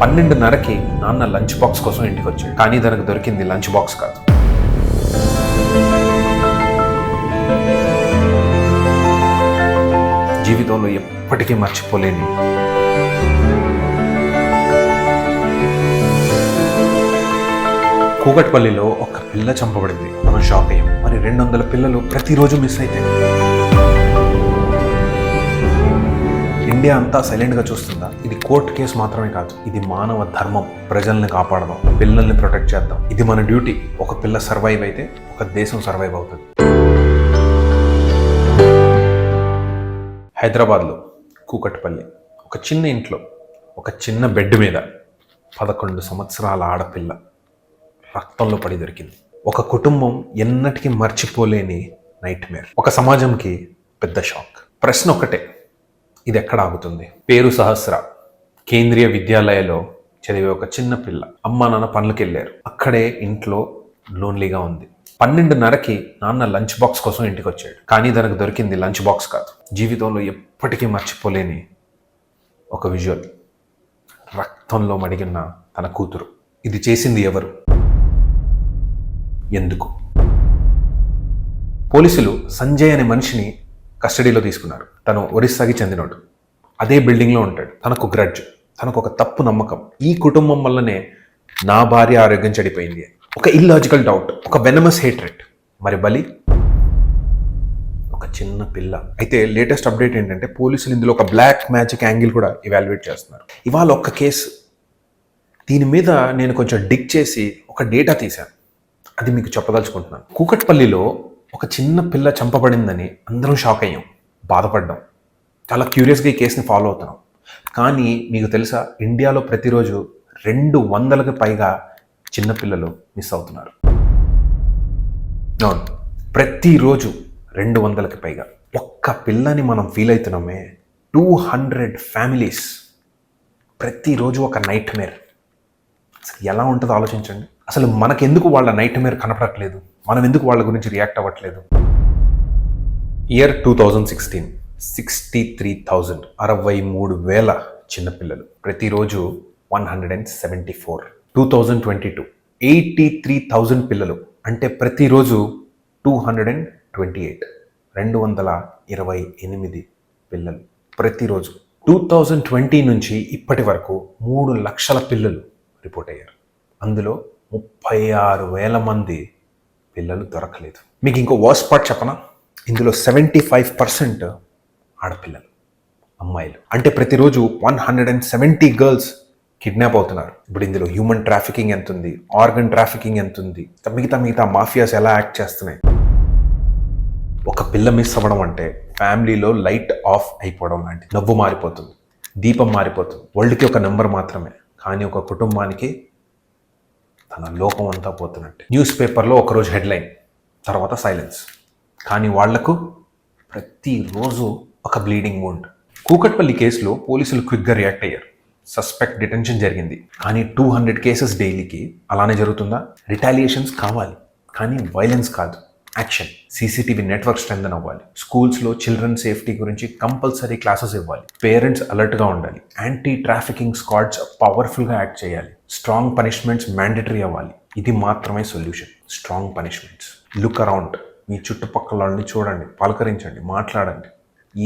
12:30కి నాన్న lunch box కోసం ఇంటికి వచ్చాడు. కానీ తనకు దొరికింది లంచ్ బాక్స్ కాదు. జీవితంలో ఎప్పటికీ మర్చిపోలేని కూకట్పల్లిలో ఒక పిల్ల చంపబడింది. మనం షాక్ అయ్యాం. మరి 200 పిల్లలు ప్రతిరోజు మిస్ అయితే ఇండియా అంతా సైలెంట్గా చూస్తుందా? ఇది కోర్టు కేసు మాత్రమే కాదు, ఇది మానవ ధర్మం. ప్రజల్ని కాపాడదాం, పిల్లల్ని ప్రొటెక్ట్ చేద్దాం. ఇది మన డ్యూటీ. ఒక పిల్ల సర్వైవ్ అయితే ఒక దేశం సర్వైవ్ అవుతుంది. హైదరాబాద్లో కూకట్పల్లి ఒక చిన్న ఇంట్లో ఒక చిన్న బెడ్ మీద 11 సంవత్సరాల ఆడపిల్ల రక్తంలో పడి దొరికింది. ఒక కుటుంబం ఎన్నటికీ మర్చిపోలేని నైట్ మేర్. ఒక సమాజంకి పెద్ద షాక్. ప్రశ్న ఒక్కటే, ఇది ఎక్కడ ఆగుతుంది? పేరు సహస్ర. కేంద్రీయ విద్యాలయలో చదివే ఒక చిన్న పిల్ల. అమ్మా నాన్న పనులకు వెళ్ళారు. అక్కడే ఇంట్లో లోన్లీగా ఉంది. 12:30కి నాన్న లంచ్ బాక్స్ కోసం ఇంటికి వచ్చాడు. కానీ తనకు దొరికింది లంచ్ బాక్స్ కాదు. జీవితంలో ఎప్పటికీ మర్చిపోలేని ఒక విజువల్. రక్తంలో మడిగిన తన కూతురు. ఇది చేసింది ఎవరు? ఎందుకు? పోలీసులు సంజయ్ అనే మనిషిని కస్టడీలో తీసుకున్నారు. తను ఒరిస్సాకి చెందినోడు. అదే బిల్డింగ్లో ఉంటాడు. తనకు గ్రడ్జ్, తనకు ఒక తప్పు నమ్మకం. ఈ కుటుంబం వల్లనే నా భార్య ఆరోగ్యం చెడిపోయింది. ఒక ఇల్లాజికల్ డౌట్, ఒక వెనమస్ హేట్రెడ్. మరి బలి ఒక చిన్న పిల్ల. అయితే లేటెస్ట్ అప్డేట్ ఏంటంటే పోలీసులు ఇందులో ఒక బ్లాక్ మ్యాజిక్ యాంగిల్ కూడా ఇవాల్యుయేట్ చేస్తున్నారు. ఇవాళ ఒక్క కేసు, దీని మీద నేను కొంచెం డిగ్ చేసి ఒక డేటా తీశాను. అది మీకు చెప్పదలుచుకుంటున్నాను. కూకట్పల్లిలో ఒక చిన్న పిల్ల చంపబడిందని అందరం షాక్ అయ్యాం, బాధపడ్డాం. చాలా క్యూరియస్గా ఈ కేసుని ఫాలో అవుతున్నాం. కానీ మీకు తెలుసా, ఇండియాలో ప్రతిరోజు 200కి పైగా చిన్నపిల్లలు మిస్ అవుతున్నారు. అవును, ప్రతిరోజు 200కి పైగా. ఒక్క పిల్లని మనం ఫీల్ అవుతున్నామే. 200 ఫ్యామిలీస్, ప్రతిరోజు ఒక నైట్ మేర్. అసలు ఎలా ఉంటుందో ఆలోచించండి. అసలు మనకెందుకు వాళ్ళ నైట్ మేర్ కనపడట్లేదు? మనం ఎందుకు వాళ్ళ గురించి రియాక్ట్ అవ్వట్లేదు? ఇయర్ 2016, 63,000, 63,000 చిన్నపిల్లలు. ప్రతిరోజు 174. 2022, 83,000 పిల్లలు. అంటే ప్రతిరోజు 228, 228 పిల్లలు ప్రతిరోజు. 2020 నుంచి ఇప్పటి వరకు 3 లక్షల పిల్లలు రిపోర్ట్ అయ్యారు. అందులో 36,000 మంది పిల్లలు దొరకలేదు. మీకు ఇంకో వర్స్ట్ పార్ట్ చెప్పనా? ఇందులో 75% ఆడపిల్లలు, అమ్మాయిలు. అంటే ప్రతిరోజు 170 గర్ల్స్ కిడ్నాప్ అవుతున్నారు. ఇప్పుడు ఇందులో హ్యూమన్ ట్రాఫికింగ్ ఎంత ఉంది, ఆర్గన్ ట్రాఫికింగ్ ఎంత ఉంది, మిగతా మాఫియాస్ ఎలా యాక్ట్ చేస్తున్నాయి. ఒక పిల్ల మిస్ అవ్వడం అంటే ఫ్యామిలీలో లైట్ ఆఫ్ అయిపోవడం లాంటి. నవ్వు మారిపోతుంది, దీపం మారిపోతుంది. వరల్డ్కి ఒక నెంబర్ మాత్రమే, కానీ ఒక కుటుంబానికి తన లోకం అంతా పోతున్నట్టు. న్యూస్ పేపర్లో ఒకరోజు హెడ్లైన్, తర్వాత సైలెన్స్. కానీ వాళ్లకు ప్రతిరోజు ఒక బ్లీడింగ్ వూండ్. కూకట్పల్లి కేసులో పోలీసులు క్విక్గా రియాక్ట్ అయ్యారు. సస్పెక్ట్ డిటెన్షన్ జరిగింది. కానీ 200 కేసెస్ డైలీకి అలానే జరుగుతుందా? రిటాలియేషన్స్ కావాలి, కానీ వైలెన్స్ కాదు, యాక్షన్. సీసీటీవీ నెట్వర్క్ స్ట్రెంథన్ అవ్వాలి. స్కూల్స్లో చిల్డ్రన్ సేఫ్టీ గురించి కంపల్సరీ క్లాసెస్ ఇవ్వాలి. పేరెంట్స్ అలర్ట్గా ఉండాలి. యాంటీ ట్రాఫికింగ్ స్క్వాడ్స్ పవర్ఫుల్గా యాక్ట్ చేయాలి. స్ట్రాంగ్ పనిష్మెంట్స్ మ్యాండేటరీ అవ్వాలి. ఇది మాత్రమే solution. Strong punishments. Look around. మీ చుట్టుపక్కల వాళ్ళని చూడండి, పలకరించండి, మాట్లాడండి.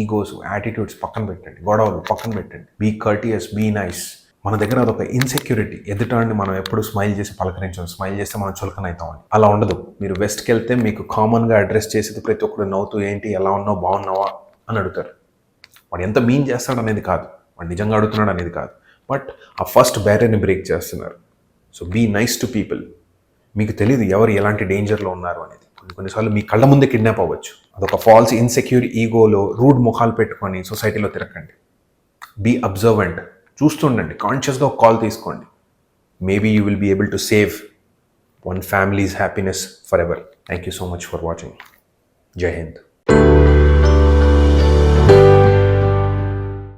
ఈగోస్, యాటిట్యూడ్స్ పక్కన పెట్టండి, గొడవలు పక్కన పెట్టండి. Be courteous, be nice. మన దగ్గర అదొక ఇన్సెక్యూరిటీ. ఎదుటండి మనం ఎప్పుడు స్మైల్ చేసి పలకరించాం, స్మైల్ చేస్తే మనం చులకన అవుతామని. అలా ఉండదు. మీరు వెస్ట్కి వెళ్తే మీకు కామన్గా అడ్రస్ చేసేది ప్రతి ఒక్కరు నవ్వుతూ ఏంటి, ఎలా ఉన్నావు, బాగున్నావా అని అడుగుతారు. వాడు ఎంత మీన్ చేస్తాడు అనేది కాదు, వాడు నిజంగా అడుగుతున్నాడు అనేది కాదు. బట్ ఆ ఫస్ట్ బ్యారియర్ని బ్రేక్ చేస్తున్నారు. So be nice to people. మీకు తెలియదు ఎవరు ఎలాంటి డేంజర్లో ఉన్నారు అనేది. కొన్నిసార్లు మీ కళ్ళ ముందే కిడ్నాప్ అవ్వచ్చు. అదొక ఫాల్స్ ఇన్సెక్యూర్ ఈగోలో రూడ్ ముఖాలు పెట్టుకొని సొసైటీలో తిరగండి. Be observant. చూస్తుండండి, కాన్షియస్గా ఒక కాల్ తీసుకోండి. Maybe you will be able to save one family's happiness forever. Thank you so much for watching. Jai Hind.